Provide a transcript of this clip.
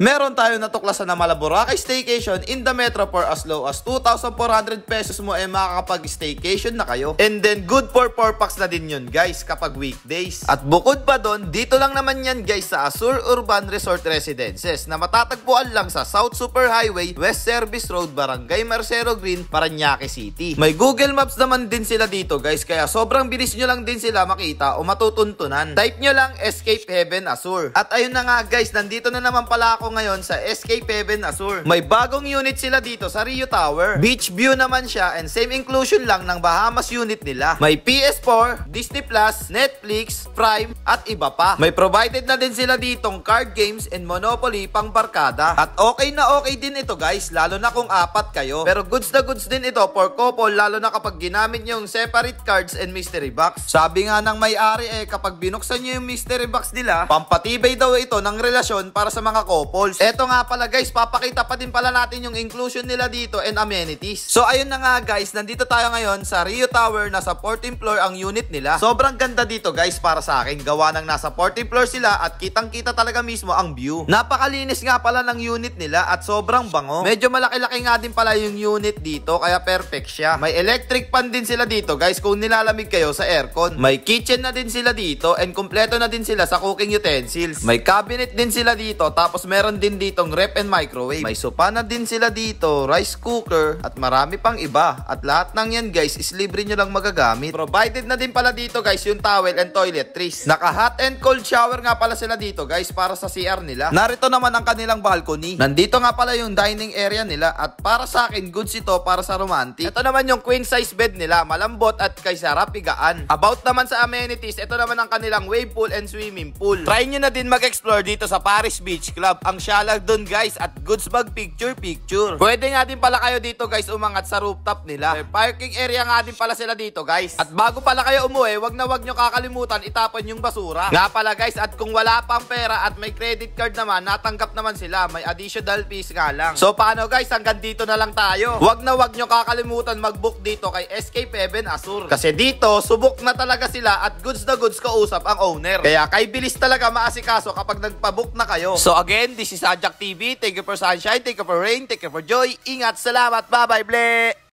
meron tayo natuklasan na Boracay staycation in the metro for as low as 2,400 pesos mo makakapag-staycation na kayo. And then good for 4 packs na din yun guys kapag weekdays. At bukod pa doon, dito lang naman yan guys sa Azure Urban Resort Residences na matatagpuan lang sa South Super Highway, West Service Road, Barangay Marcelo Green, Parañaque City. May Google Maps naman din sila dito guys, kaya sobrang bilis nyo lang din sila makita o matutuntunan. Type nyo lang Escape Heaven Azure. At ayun na nga guys, nandito na naman pala ako ngayon sa Escape Heaven Azure. May bagong unit sila dito sa Rio Tower. Beach view naman siya and same inclusion lang ng Bahamas unit nila. May PS4, Disney Plus, Netflix, Prime at iba pa. May provided na din sila ditong card games and Monopoly pang barkada. At okay na okay din ito guys, lalo na kung 4 kayo. Pero goods na goods din ito for couple, lalo na kapag ginamit nyo yung separate cards and mystery box. Sabi nga ng may-ari kapag binuksan nyo yung mystery box nila, pampatibay daw ito ng relasyon para sa mga couples. Eto nga pala guys, papakita pa din pala natin yung inclusion nila dito and amenities. So ayun na nga guys, nandito tayo ngayon sa Rio Tower, nasa 14th floor ang unit nila. Sobrang ganda dito guys para sa akin, gawa ng nasa 14th floor sila at kitang kita talaga mismo ang view. Napakalinis nga pala ng unit nila at sobrang bango. Medyo malaki-laki nga din pala yung unit dito kaya perfect siya. May electric fan din sila dito guys kung nilalamig kayo sa aircon. May kitchen na din sila dito and kumpleto na din sila sa cooking utensils. May cabinet din sila dito, tapos meron din ditong rep and microwave. May sopa na din sila dito, rice cooker at marami pang iba. At lahat ng yan guys is libre nyo lang magagamit. Provided na din pala dito guys yung towel and toiletries. Naka hot and cold shower nga pala sila dito guys para sa CR nila. Narito naman ang kanilang balcony. Nandito nga pala yung dining area nila at para sa akin goods ito para sa romantic. Ito naman yung queen size bed nila, malambot at kay sarap pigaan. About naman sa amenities, ito naman ang kanilang wave pool and swimming pool. Try nyo na din mag-explore dito sa Paris Beach Club. Ang syalag dun guys at goods mag picture. Pwede nga din pala kayo dito guys umangat sa rooftop nila. May parking area nga din pala sila dito guys. At bago pala kayo umuwi, wag nyo kakalimutan itapon yung basura. Nga pala guys, at kung wala pang pera at may credit card naman, natanggap naman sila. May additional fees nga lang. So paano guys, hanggang dito na lang tayo. Wag nyo kakalimutan mag-book dito kay Escape Heaven Azure. Kasi dito, subok na talaga sila at goods na goods kausap ang owner. Kaya kay bilis talaga maasikaso kapag nagpa-book na kayo. So again, this is Ajak TV. Thank you for sunshine, thank you for rain, thank you for joy. Ingat, salamat, bye-bye, ble!